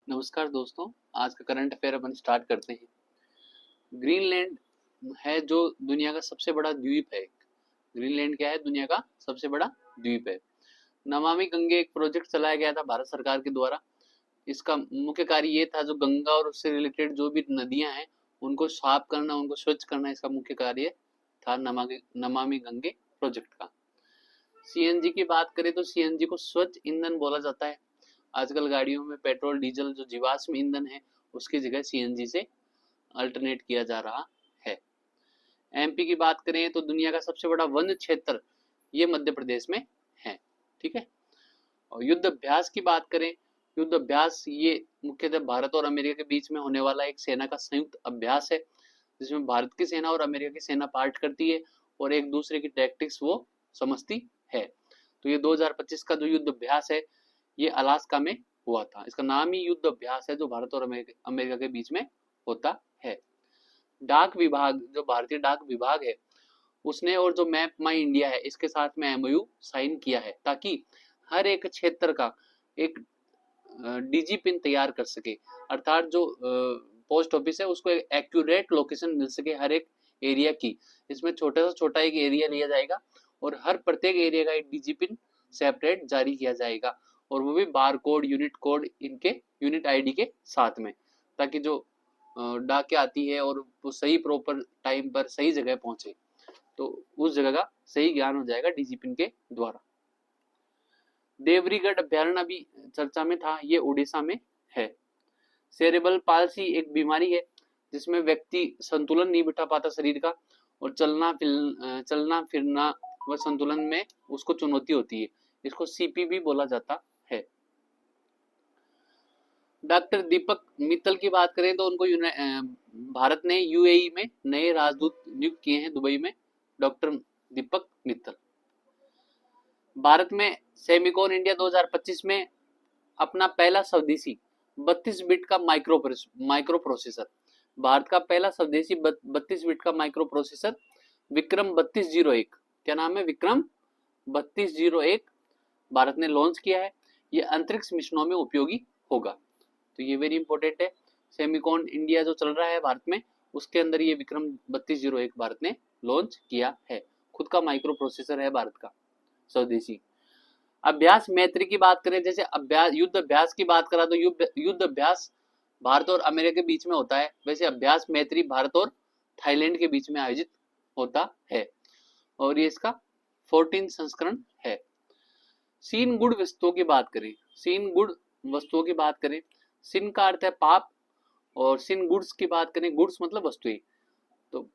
नमस्कार दोस्तों, आज का करंट अफेयर अपन स्टार्ट करते हैं। ग्रीनलैंड है जो दुनिया का सबसे बड़ा द्वीप है। ग्रीनलैंड क्या है? दुनिया का सबसे बड़ा द्वीप है। नमामि गंगे एक प्रोजेक्ट चलाया गया था भारत सरकार के द्वारा। इसका मुख्य कार्य ये था, जो गंगा और उससे रिलेटेड जो भी नदियां हैं उनको साफ करना, उनको स्वच्छ करना, इसका मुख्य कार्य था नमामि गंगे प्रोजेक्ट का। सीएनजी की बात करें तो सीएनजी को स्वच्छ ईंधन बोला जाता है। आजकल गाड़ियों में पेट्रोल डीजल जो जीवाश्म ईंधन है उसकी जगह सीएनजी से अल्टरनेट किया जा रहा है। एमपी की बात करें तो दुनिया का सबसे बड़ा वन क्षेत्र ये मध्य प्रदेश में है। ठीक है। और युद्ध अभ्यास की बात करें, युद्ध अभ्यास ये मुख्यतः भारत और अमेरिका के बीच में होने वाला एक सेना का संयुक्त अभ्यास है, जिसमें भारत की सेना और अमेरिका की सेना पार्ट करती है और एक दूसरे की टैक्टिक्स वो समझती है। तो ये 2025 का जो युद्ध अभ्यास है ये अलास्का में हुआ था। इसका नाम ही युद्ध अभ्यास है, जो भारत और अमेरिका के बीच में होता है। डाक विभाग, जो भारतीय डाक विभाग है, उसने और जो मैप माई इंडिया है इसके साथ में एमओयू साइन किया है, ताकि हर एक क्षेत्र का एक डीजी पिन तैयार कर सके, अर्थात जो पोस्ट ऑफिस है उसको एक एक्यूरेट लोकेशन मिल सके हर एक एरिया की। इसमें छोटा से छोटा एक एरिया लिया जाएगा और हर प्रत्येक एरिया का एक डीजी पिन सेपरेट जारी किया जाएगा, और वो भी बार कोड इनके यूनिट आईडी के साथ में, ताकि जो डाके आती है और वो सही प्रॉपर टाइम पर सही जगह पहुंचे, तो उस जगह का सही ज्ञान हो जाएगा डीजी पिन के द्वारा। देवरीगढ़ अभ्यारण्य अभी चर्चा में था, ये उड़ीसा में है। सेरेब्रल पाल्सी एक बीमारी है जिसमें व्यक्ति संतुलन नहीं बिठा पाता शरीर का, और चलना फिरना व संतुलन में उसको चुनौती होती है। इसको सीपीबी बोला जाता है। डॉक्टर दीपक मित्तल की बात करें तो उनको भारत ने यूएई में नए राजदूत नियुक्त किए हैं, दुबई में, डॉक्टर दीपक मित्तल। भारत में सेमिकॉन इंडिया 2025 में अपना पहला स्वदेशी 32 बिट का माइक्रो प्रोसेसर, भारत का पहला स्वदेशी 32 बिट का माइक्रो प्रोसेसर विक्रम 3201, क्या नाम है? विक्रम 3201 भारत ने लॉन्च किया है। ये अंतरिक्ष मिशनों में उपयोगी होगा, तो ये वेरी इंपॉर्टेंट है। सेमिकॉन इंडिया जो चल रहा है भारत में, उसके अंदर ये विक्रम 3201 भारत ने लॉन्च किया है। खुद का माइक्रो प्रोसेसर है भारत का स्वदेशी। अभ्यास मैत्री की बात करें, जैसे अभ्यास युद्ध अभ्यास की बात करा तो युद्ध अभ्यास भारत और अमेरिका के बीच में होता है, वैसे अभ्यास मैत्री भारत और थाईलैंड के बीच में आयोजित होता है, और ये इसका 14 संस्करण है। सीन गुड वस्तुओं की बात करें, सीन गुड वस्तुओं की बात करें, सिन का अर्थ है पाप, और सिन गुड्स की बात करें, गुड्स मतलब वस्तुएं, तो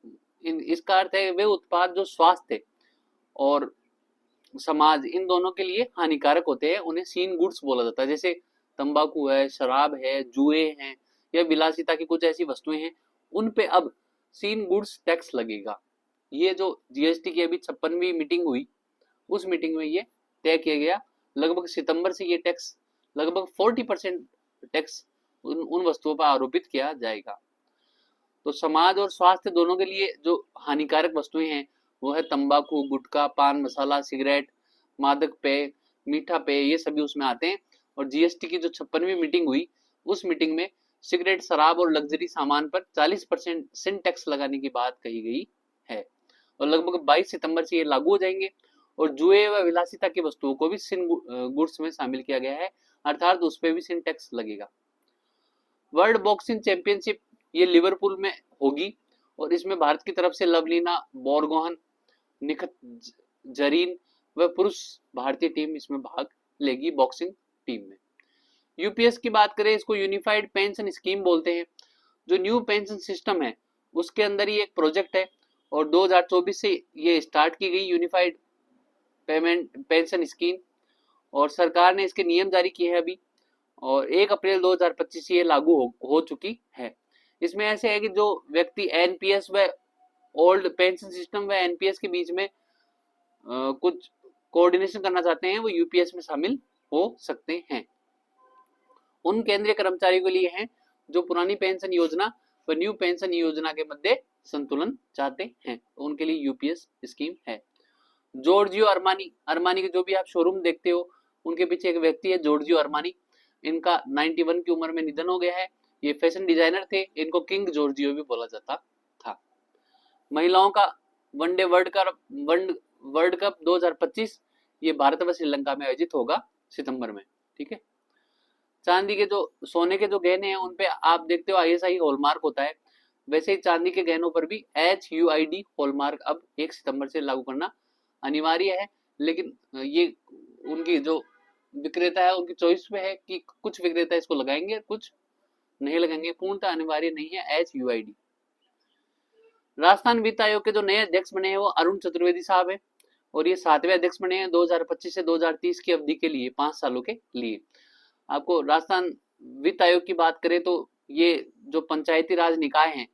इसका अर्थ है वे उत्पाद जो स्वास्थ्य और समाज इन दोनों के लिए हानिकारक होते हैं, उन्हें सीन गुड्स बोला जाता है। जैसे तंबाकू है, शराब है, जुए हैं, या विलासिता की कुछ ऐसी वस्तुएं हैं, उन पे अब सीन गुड्स टैक्स लगेगा। ये जो जीएसटी की अभी 56वीं मीटिंग हुई, उस मीटिंग में ये तय किया गया। लगभग सितंबर से ये टैक्स लगभग 40% टैक्स उन वस्तुओं पर आरोपित किया जाएगा। तो समाज और स्वास्थ्य दोनों के लिए जो हानिकारक वस्तुएं हैं वो है तंबाकू, गुटखा, पान मसाला, सिगरेट, मादक पेय, मीठा पेय, ये सभी उसमें आते हैं। और जीएसटी की जो 56वीं मीटिंग हुई, उस मीटिंग में सिगरेट, शराब और लग्जरी सामान पर 40% सिन टैक्स लगाने की बात कही गई है, और लगभग 22 सितंबर से ये लागू हो जाएंगे। और जुए व विलासिता की वस्तुओं को भी सिन गुड्स में शामिल किया गया है, अर्थात उस पर भी सिन टैक्स लगेगा। वर्ल्ड बॉक्सिंग चैंपियनशिप ये लिवरपूल में होगी, और इसमें भारत की तरफ से लवलीना बोरगोहन, निखत जरीन व पुरुष भारतीय टीम इसमें भाग लेगी बॉक्सिंग टीम में। यूपीएस की बात करें, इसको यूनिफाइड पेंशन स्कीम बोलते हैं। जो न्यू पेंशन सिस्टम है उसके अंदर ही एक प्रोजेक्ट है, और 2024 से ये स्टार्ट की गई यूनिफाइड पेंशन स्कीम, और सरकार ने इसके नियम जारी किए हैं अभी, और 1 अप्रैल 2025 से ये लागू हो चुकी है। इसमें ऐसे है कि जो व्यक्ति एनपीएस व ओल्ड पेंशन सिस्टम व एनपीएस के बीच में कुछ कोऑर्डिनेशन करना चाहते हैं, वो यूपीएस में शामिल हो सकते हैं। उन केंद्रीय कर्मचारियों के लिए हैं जो पुरानी पेंशन योजना व न्यू पेंशन योजना के मध्य संतुलन चाहते हैं, तो उनके लिए यूपीएस स्कीम है। जॉर्जियो अरमानी के जो भी आप शोरूम देखते हो, उनके पीछे एक व्यक्ति है जॉर्जियो अरमानी, इनका 91 की उम्र में निधन हो गया है। ये फैशन डिजाइनर थे, इनको किंग जॉर्जियो भी बोला जाता था। महिलाओं का वनडे वर्ल्ड कप 2025 ये भारत व श्रीलंका में आयोजित होगा सितंबर में। ठीक है। चांदी के जो सोने के जो गहने हैं उन पे आप देखते हो ISI हॉलमार्क होता है, वैसे ही चांदी के गहनों पर भी HUID हॉलमार्क अब 1 सितंबर से लागू करना अनिवार्य है। लेकिन ये उनकी जो विक्रेता है उनकी चॉइस पे है कि कुछ विक्रेता इसको लगाएंगे कुछ नहीं लगाएंगे, पूर्णतः अनिवार्य नहीं है HUID। राजस्थान वित्त आयोग के जो नए अध्यक्ष बने हैं वो अरुण चतुर्वेदी साहब है और ये 7वें अध्यक्ष बने हैं 2025 से 2030 की अवधि के लिए, 5 सालों के लिए। आपको राजस्थान वित्त आयोग की बात करें तो ये जो पंचायती राज निकाय हैं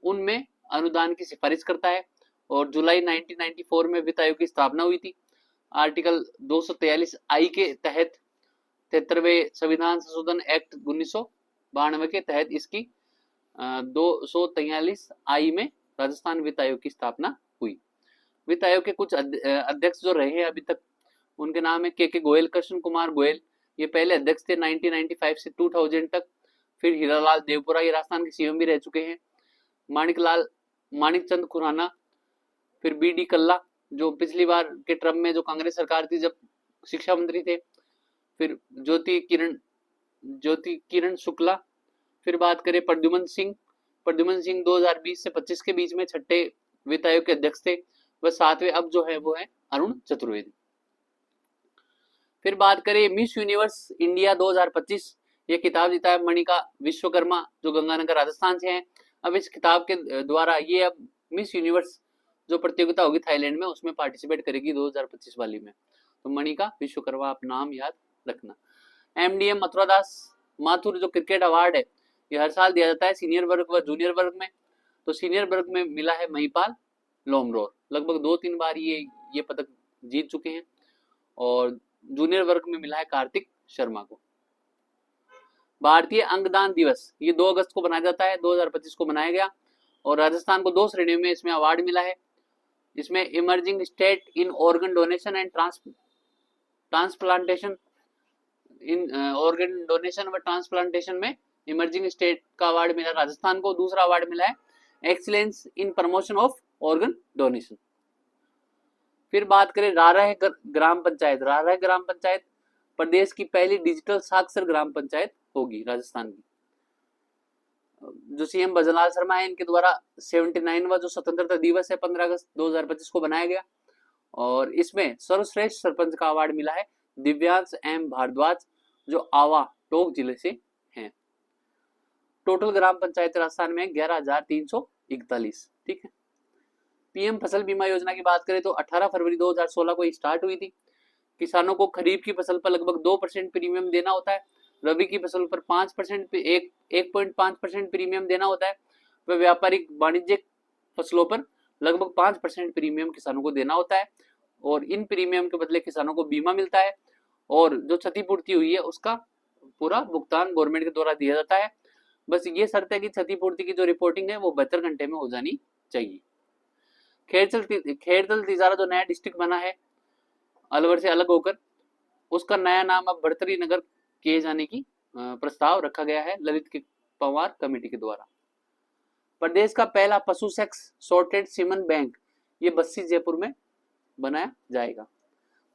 उनमें अनुदान की सिफारिश करता है और जुलाई 1994 में वित्त आयोग की स्थापना हुई थी। आर्टिकल 243I के तहत 73वें संविधान संशोधन एक्ट 1992 के तहत इसकी 243I में राजस्थान वित्त आयोग की स्थापना हुई। वित्त आयोग के कुछ अध्यक्ष जो रहे हैं अभी तक उनके नाम है के गोयल, कृष्ण कुमार गोयल, ये पहले अध्यक्ष थे 1995 से 2000 तक। फिर हीरालाल देवपुरा ये राजस्थान के CM भी रह चुके हैं। माणिक चंद खुराना, फिर BD कल्ला जो पिछली बार के टर्म में जो कांग्रेस सरकार थी जब शिक्षा मंत्री थे। फिर ज्योति किरण शुक्ला। फिर बात करें प्रद्युमन सिंह 2020 से 25 के बीच में छठे वित्त आयोग के अध्यक्ष थे। वह 7वें अब जो है वो है अरुण चतुर्वेदी। फिर बात करें मिस यूनिवर्स इंडिया 2025, ये खिताब जीता है मणिका विश्वकर्मा जो गंगानगर राजस्थान से हैं। अब इस खिताब के द्वारा ये अब मिस यूनिवर्स जो प्रतियोगिता होगी थाईलैंड में उसमें पार्टिसिपेट करेगी 2025 वाली में। तो मणिका विश्वकर्मा आप नाम याद रखना। MDM मथुरा दास माथुर जो क्रिकेट अवार्ड है ये हर साल दिया जाता है सीनियर वर्ग व जूनियर वर्ग में। तो सीनियर वर्ग में मिला है महिपाल लोमरोर, लगभग 2-3 बार ये पदक जीत चुके हैं। और जूनियर वर्ग में मिला है कार्तिक शर्मा को। भारतीय अंगदान दिवस ये 2 अगस्त को मनाया जाता है, 2025 को मनाया गया और राजस्थान को 2 श्रेणियों में इसमें अवार्ड मिला है। इसमें emerging state in organ donation and transplantation, in organ donation व ट्रांसप्लांटेशन में इमर्जिंग स्टेट का अवार्ड मिला राजस्थान को। दूसरा अवार्ड मिला है excellence in promotion of organ donation. फिर बात करें रारह ग्राम पंचायत प्रदेश की पहली डिजिटल साक्षर ग्राम पंचायत होगी राजस्थान की। जो CM भजनलाल शर्मा है इनके द्वारा 79वां जो स्वतंत्रता दिवस है 15 अगस्त 2025 को बनाया गया और इसमें सर्वश्रेष्ठ सरपंच का अवार्ड मिला है दिव्यांश M भारद्वाज जो आवा टोंक जिले से हैं। टोटल ग्राम पंचायत राजस्थान में 11,341। ठीक है। PM फसल बीमा योजना की बात करें तो 18 फरवरी 2016 को स्टार्ट हुई थी। किसानों को खरीफ की फसल पर लगभग 2% प्रीमियम देना होता है, रबी की फसल पर 5% 1.5% प्रीमियम देना होता है व व्यापारिक वाणिज्यिक फसलों पर लगभग 5% प्रीमियम किसानों को देना होता है और इन प्रीमियम के बदले किसानों को बीमा मिलता है और जो क्षतिपूर्ति हुई है उसका पूरा भुगतान गवर्नमेंट के द्वारा दिया जाता है। बस ये शर्त है कि क्षतिपूर्ति की जो रिपोर्टिंग है वो 72 घंटे में हो जानी चाहिए। खेड़तल तिजारा जो नया डिस्ट्रिक्ट बना है अलवर से अलग होकर उसका नया नाम अब बढ़तरी नगर किए जाने की प्रस्ताव रखा गया है ललित पवार कमेटी के द्वारा। प्रदेश का पहला पशु सेक्स सॉर्टेड सीमन बैंक ये बस्सी जयपुर में बनाया जाएगा।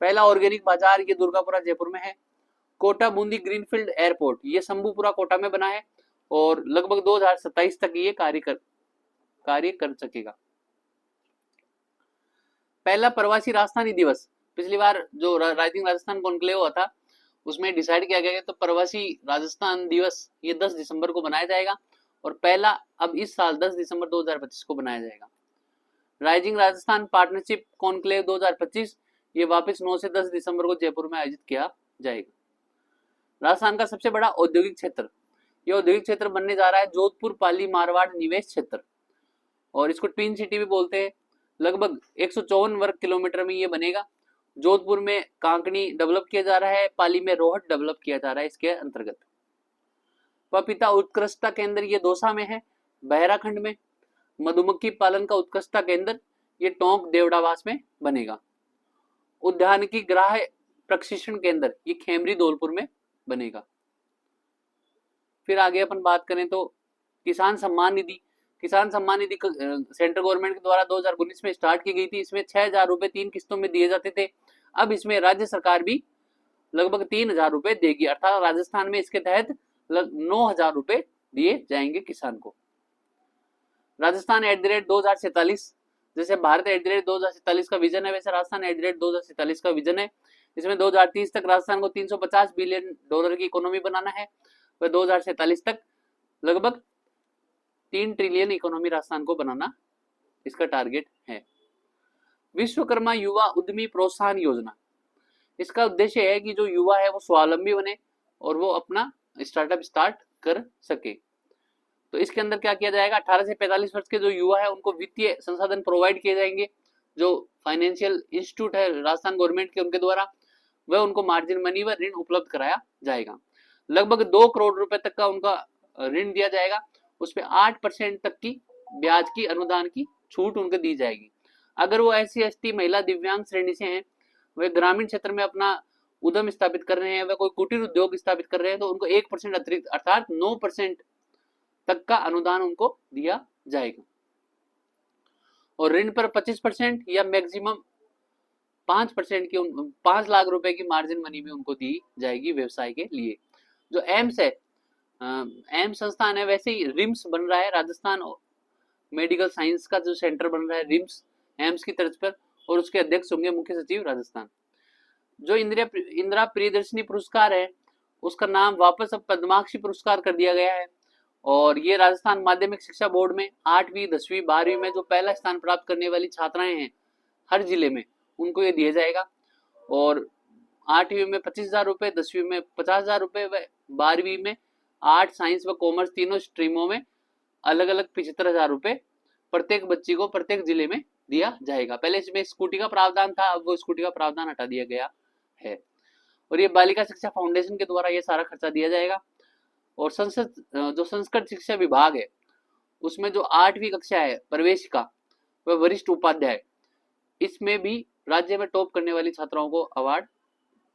पहला ऑर्गेनिक बाजार ये दुर्गापुरा जयपुर में है। कोटा बूंदी ग्रीनफील्ड एयरपोर्ट ये शंभूपुरा कोटा में बना है और लगभग 2027 तक ये कार्य कर सकेगा। पहला प्रवासी राजस्थानी दिवस पिछली बार जो राइजिंग राजस्थान कॉन्क्लेव हुआ था उसमें डिसाइड किया गया तो प्रवासी राजस्थान दिवस ये 10 दिसंबर को बनाया जाएगा और पहला अब इस साल 10 दिसंबर 2025 को बनाया जाएगा। राइजिंग राजस्थान पार्टनरशिप कॉन्क्लेव 2025 ये वापस 9 से 10 दिसंबर को जयपुर में आयोजित किया जाएगा। राजस्थान का सबसे बड़ा औद्योगिक क्षेत्र ये औद्योगिक क्षेत्र बनने जा रहा है जोधपुर पाली मारवाड़ निवेश क्षेत्र और इसको ट्विन सिटी भी बोलते हैं। लगभग 154 वर्ग किलोमीटर में ये बनेगा। जोधपुर में कांकनी डेवलप किया जा रहा है, पाली में रोहट डेवलप किया जा रहा है इसके अंतर्गत। पपीता उत्कृष्टता केंद्र ये दौसा में है बहराखंड में। मधुमक्खी पालन का उत्कृष्टता केंद्र ये टोंक देवड़ावास में बनेगा। उद्यानिकी ग्राह प्रशिक्षण केंद्र ये खेमरी धौलपुर में बनेगा। फिर आगे अपन बात करें तो किसान सम्मान निधि। किसान सम्मान निधि सेंट्रल गवर्नमेंट के द्वारा 2019 में स्टार्ट की गई थी। इसमें 6,000 रुपए 3 किस्तों में दिए जाते थे। अब इसमें राज्य सरकार भी लगभग 3,000 रुपए देगी, अर्थात राजस्थान में इसके तहत 9,000 रुपए दिए जाएंगे किसान को। राजस्थान @2047, जैसे भारत @2047 का विजन है, वैसे राजस्थान @2047 का विजन है। इसमें 2030 तक राजस्थान को $350 बिलियन की इकोनॉमी बनाना है, वह 2047 तक लगभग 3 ट्रिलियन इकोनॉमी राजस्थान को बनाना इसका टारगेट है। विश्वकर्मा युवा उद्यमी प्रोत्साहन योजना, इसका उद्देश्य है कि जो युवा है वो स्वावलंबी बने और वो अपना स्टार्टअप स्टार्ट कर सके। तो इसके अंदर क्या किया जाएगा, 18 से 45 वर्ष के जो युवा है उनको वित्तीय संसाधन प्रोवाइड किए जाएंगे। जो फाइनेंशियल इंस्टीट्यूट है राजस्थान गवर्नमेंट के उनके द्वारा, वह उनको मार्जिन मनी व ऋण उपलब्ध कराया जाएगा। लगभग 2 करोड़ रुपए तक का उनका ऋण दिया जाएगा। उस पर 8% तक की ब्याज की अनुदान की छूट उनको दी जाएगी। अगर वो SC ST महिला दिव्यांग श्रेणी से हैं, वे ग्रामीण क्षेत्र में अपना उद्यम स्थापित कर रहे हैं, वे कोई कुटीर उद्योग स्थापित कर रहे हैं, तो उनको 1% अतिरिक्त अर्थात 9% तक का अनुदान उनको दिया जाएगा। और ऋण पर 25% या मैक्सिमम 5% की 5 लाख रुपए की मार्जिन मनी भी उनको दी जाएगी व्यवसाय के लिए। जो एम्स है, एम्स संस्थान है, वैसे ही रिम्स बन रहा है राजस्थान मेडिकल साइंस का जो सेंटर बन रहा है रिम्स एम्स की तर्ज पर, और उसके अध्यक्ष होंगे मुख्य सचिव राजस्थान। जो इंदिरा प्रियदर्शनी पुरस्कार है उसका नाम वापस अब पद्माक्षी पुरस्कार कर दिया गया है। और ये राजस्थान माध्यमिक शिक्षा बोर्ड में 8वीं 10वीं 12वीं में जो पहला स्थान प्राप्त करने वाली छात्राएं हैं हर जिले में, उनको ये दिया जाएगा। और 8वीं में 25,000 रुपए, 10वीं में 50,000 रुपए व 12वीं में आर्ट साइंस व कॉमर्स तीनों स्ट्रीमों में अलग अलग 75,000 रुपए प्रत्येक बच्ची को प्रत्येक जिले में दिया जाएगा। पहले इसमें स्कूटी का प्रावधान था, अब वो स्कूटी का प्रावधान हटा दिया गया है। और ये बालिका शिक्षा फाउंडेशन के द्वारा ये सारा खर्चा दिया जाएगा। और जो संस्कृत शिक्षा विभाग है उसमें जो 8वीं कक्षा है प्रवेशिका व वरिष्ठ उपाध्याय, इसमें भी राज्य में टॉप करने वाली छात्राओं को अवार्ड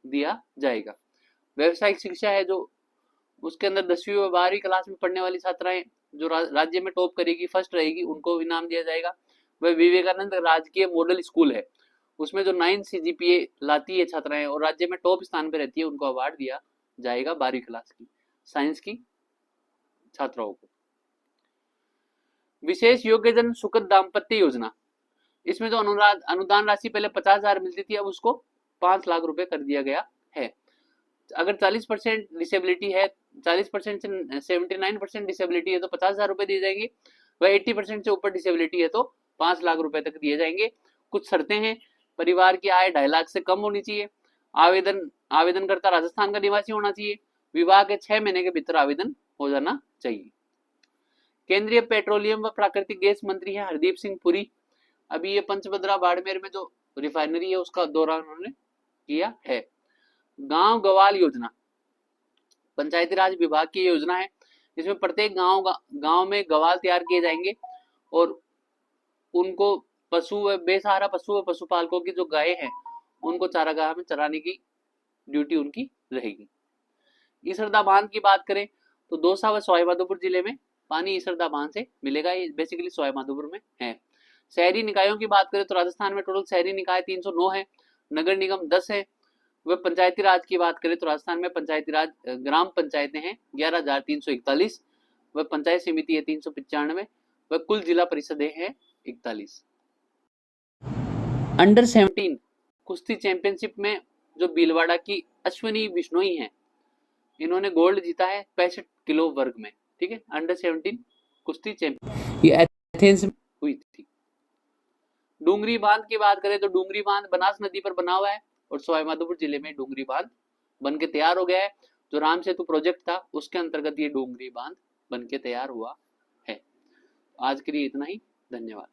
दिया जाएगा। व्यावसायिक शिक्षा है जो उसके अंदर 10वीं व 12वीं क्लास में पढ़ने वाली छात्राएं जो राज्य में टॉप करेगी, फर्स्ट रहेगी, उनको इनाम दिया जाएगा। वह विवेकानंद राजकीय मॉडल स्कूल है, उसमें जो 9 CGPA लाती है छात्राएं और राज्य में टॉप स्थान पर रहती है, उनको अवार्ड दिया जाएगा 12वीं क्लास की साइंस की छात्राओं को। विशेष योग्यजन सुखद दाम्पत्य योजना, इसमें जो अनुदान राशि पहले 50,000 मिलती थी, अब उसको 5 लाख रुपए कर दिया गया है। अगर 40% डिसेबिलिटी है, 40% से 79% डिसेबिलिटी है तो 50,000 रुपए दिए जाएंगे। वह 80% से ऊपर डिसेबिलिटी है तो 5 लाख रुपए तक दिए जाएंगे। कुछ शर्तें हैं, परिवार की आय 2.5 लाख से कम होनी चाहिए, आवेदनकर्ता राजस्थान का निवासी होना चाहिए, विवाह के 6 महीने के भीतर आवेदन हो जाना चाहिए। केंद्रीय पेट्रोलियम व प्राकृतिक गैस मंत्री है हरदीप सिंह पुरी। अभी ये पंचभद्रा बाड़मेर में जो रिफाइनरी है उसका दौरा उन्होंने किया है। गांव गवाल योजना पंचायती राज विभाग की योजना है। इसमें प्रत्येक गांव में गवाल तैयार किए जाएंगे और उनको पशु व बेसहारा पशु व पशुपालकों की जो गाय हैं उनको चारागाह में चराने की ड्यूटी उनकी रहेगी। ईसरदा बांध की बात करें तो दौसा व सवाईमाधोपुर जिले में पानी ईसरदा बांध से मिलेगा, ये बेसिकली सवाईमाधोपुर में है। शहरी निकायों की बात करें तो राजस्थान में टोटल शहरी निकाय 309 है, नगर निगम 10 है। वह पंचायती राज की बात करें तो राजस्थान में पंचायती राज ग्राम पंचायतें हैं 11,341, वह पंचायत समिति है 395, वह कुल जिला परिषदें हैं 41। अंडर 17 कुश्ती चैंपियनशिप में जो भीलवाड़ा की अश्विनी बिश्नोई हैं, इन्होंने गोल्ड जीता है 65 किलो वर्ग में, ठीक है। अंडर 17 कुश्ती चैंपियन ये एथेंस में हुई थी। डूंगरी बांध की बात करें तो डूंगरी बांध बनास नदी पर बना हुआ है और सवाईमाधोपुर जिले में डूंगरी बांध बन के तैयार हो गया है। जो राम सेतु प्रोजेक्ट था उसके अंतर्गत ये डूंगरी बांध बन के तैयार हुआ है। आज के लिए इतना ही, धन्यवाद।